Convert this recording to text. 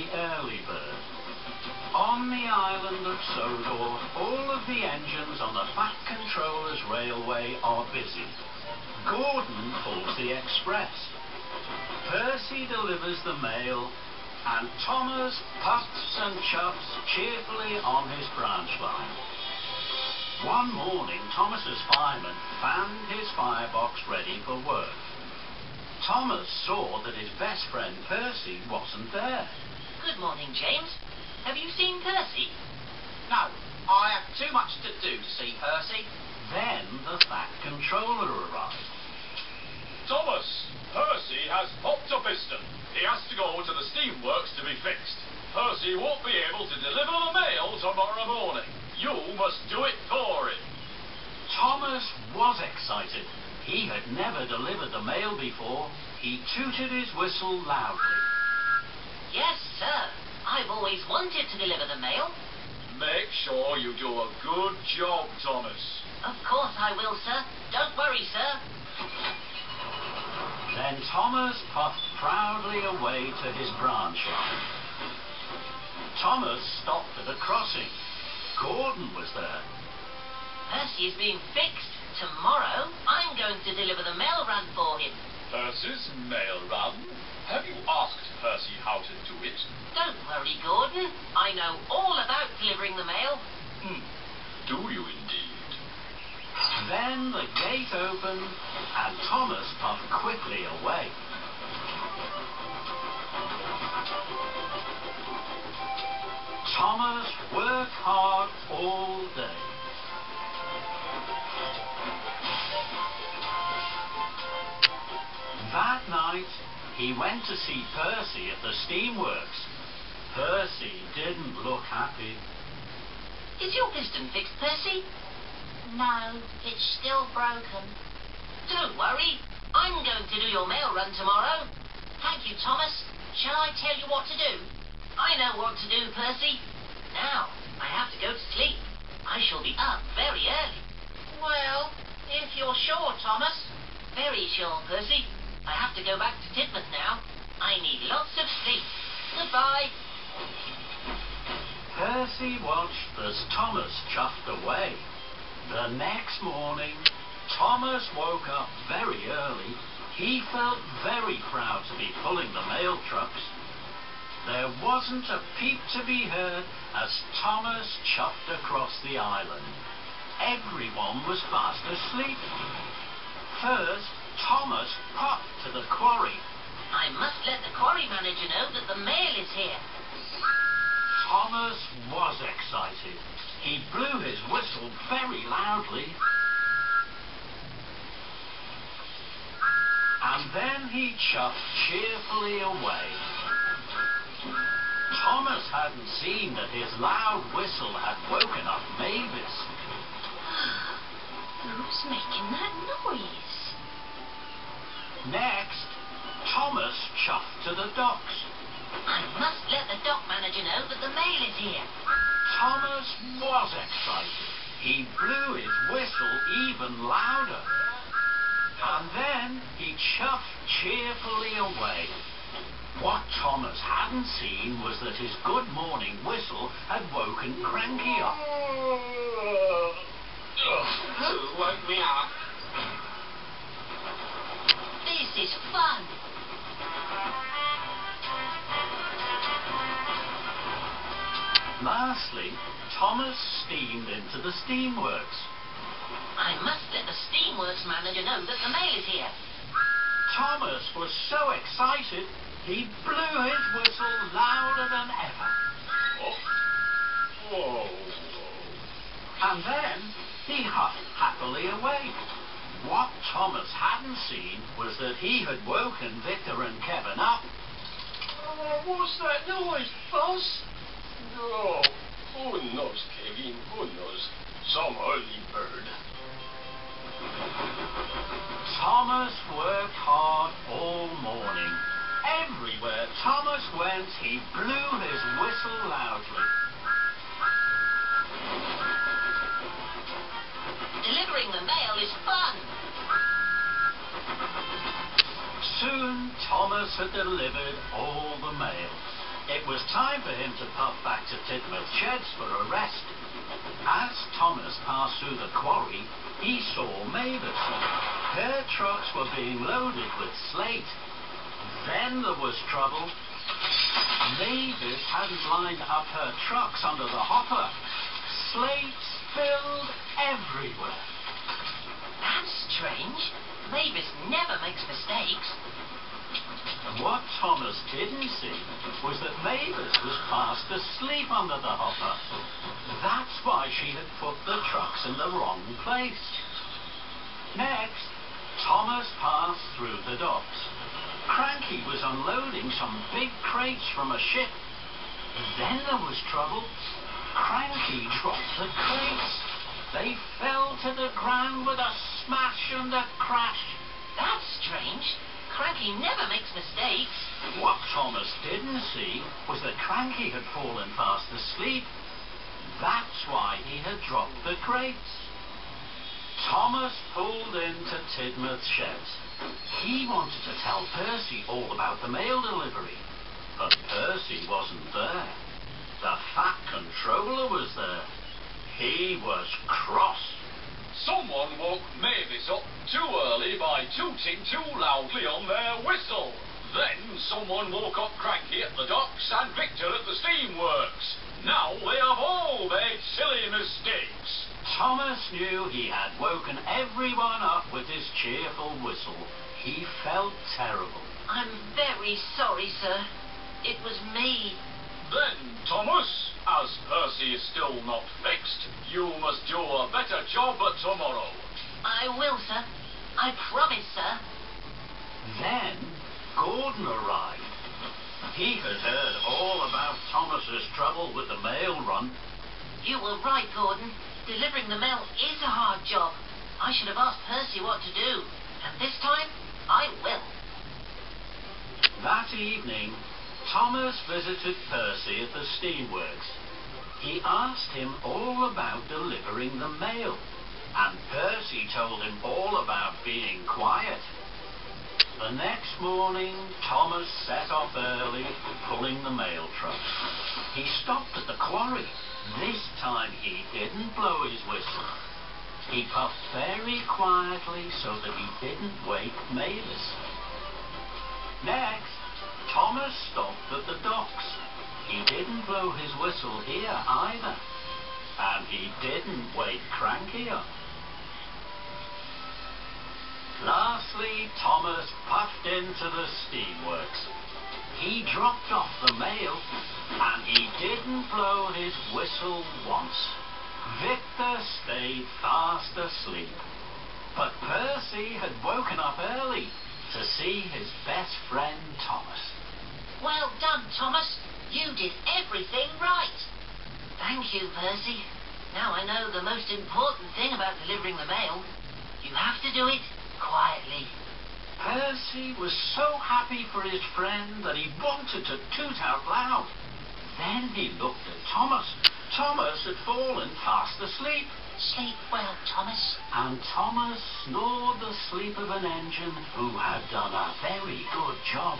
the early bird. On the island of Sodor, all of the engines on the Fat Controller's railway are busy. Gordon pulls the express. Percy delivers the mail, and Thomas puffs and chuffs cheerfully on his branch line. One morning, Thomas's fireman found his firebox ready for work. Thomas saw that his best friend Percy wasn't there. Good morning, James. Have you seen Percy? No, I have too much to do to see Percy. Then the Fat Controller arrived. Thomas, Percy has popped a piston. He has to go to the steamworks to be fixed. Percy won't be able to deliver the mail tomorrow morning. You must do it for him. Thomas was excited. He had never delivered the mail before. He tooted his whistle loudly. Yes, sir. I've always wanted to deliver the mail. Make sure you do a good job, Thomas. Of course I will, sir. Don't worry, sir. Then Thomas puffed proudly away to his branch line. Thomas stopped at a crossing. Gordon was there. Percy is being fixed. Tomorrow, I'm going to deliver the mail run for him. Percy's mail run? Have you asked Percy how to do it? Don't worry, Gordon. I know all about delivering the mail. Do you indeed? Then the gate opened, and Thomas puffed quickly away. Thomas worked hard all day. That night, he went to see Percy at the steamworks. Percy didn't look happy. Is your piston fixed, Percy? No, it's still broken. Don't worry. I'm going to do your mail run tomorrow. Thank you, Thomas. Shall I tell you what to do? I know what to do, Percy. Now, I have to go to sleep. I shall be up very early. Well, if you're sure, Thomas. Very sure, Percy. I have to go back to Tidmouth now. I need lots of sleep. Goodbye. Percy watched as Thomas chuffed away. The next morning, Thomas woke up very early. He felt very proud to be pulling the mail trucks. There wasn't a peep to be heard as Thomas chuffed across the island. Everyone was fast asleep. First, Thomas popped to the quarry. I must let the quarry manager know that the mail is here. Thomas was excited. He blew his whistle very loudly. And then he chuffed cheerfully away. Thomas hadn't seen that his loud whistle had woken up Mavis. Who's making that noise? Next, Thomas chuffed to the docks. I must let the dock manager know that the mail is here. Thomas was excited. He blew his whistle even louder. And then he chuffed cheerfully away. What Thomas hadn't seen was that his good morning whistle had woken Cranky up. Who woke me up? This is fun. Lastly, Thomas steamed into the steamworks. I must let the steamworks manager know that the mail is here. Thomas was so excited, he blew his whistle louder than ever. Whoa. And then he huffed happily away. What Thomas hadn't seen was that he had woken Victor and Kevin up. What's that noise, Buzz? No. Who knows, Kevin? Who knows? Some early bird. Thomas worked hard all morning. Everywhere Thomas went, he blew his whistle loudly. Delivering the mail is fun. Soon Thomas had delivered all the mail. It was time for him to puff back to Tidmouth Sheds for a rest. As Thomas passed through the quarry, he saw Mavis. Her trucks were being loaded with slate. Then there was trouble. Mavis hadn't lined up her trucks under the hopper. Slate spilled everywhere. That's strange. Mavis never makes mistakes. What Thomas didn't see was that Mavis was fast asleep under the hopper. That's why she had put the trucks in the wrong place. Next, Thomas passed through the docks. Cranky was unloading some big crates from a ship. Then there was trouble. Cranky dropped the crates. They fell to the ground with a smash and a crash. That's strange. Cranky never makes mistakes. What Thomas didn't see was that Cranky had fallen fast asleep. That's why he had dropped the crates. Thomas pulled into Tidmouth Sheds. He wanted to tell Percy all about the mail delivery, but Percy wasn't there. The Fat Controller was there. He was cross. Someone woke Mavis up too early by tooting too loudly on their whistle. Then someone woke up Cranky at the docks and Victor at the steamworks. Now they have all made silly mistakes. Thomas knew he had woken everyone up with his cheerful whistle. He felt terrible. I'm very sorry, sir. It was me. Then, Thomas, as Percy is still not fixed, you must do a better job tomorrow. I will, sir. I promise, sir. Then Gordon arrived. He had heard all about Thomas's trouble with the mail run. You were right, Gordon. Delivering the mail is a hard job. I should have asked Percy what to do. And this time, I will. That evening, Thomas visited Percy at the steamworks. He asked him all about delivering the mail, and Percy told him all about being quiet. The next morning, Thomas set off early, pulling the mail truck. He stopped at the quarry. This time he didn't blow his whistle. He puffed very quietly so that he didn't wake Mavis. Next, Thomas stopped at the docks. He didn't blow his whistle here either. And he didn't wake Cranky up. Lastly, Thomas puffed into the steamworks. He dropped off the mail, and he didn't blow his whistle once. Victor stayed fast asleep. But Percy had woken up early to see his best friend Thomas. Well done, Thomas. You did everything right. Thank you, Percy. Now I know the most important thing about delivering the mail. You have to do it quietly. Percy was so happy for his friend that he wanted to toot out loud. Then he looked at Thomas. Thomas had fallen fast asleep. Sleep well, Thomas. And Thomas snored the sleep of an engine who had done a very good job.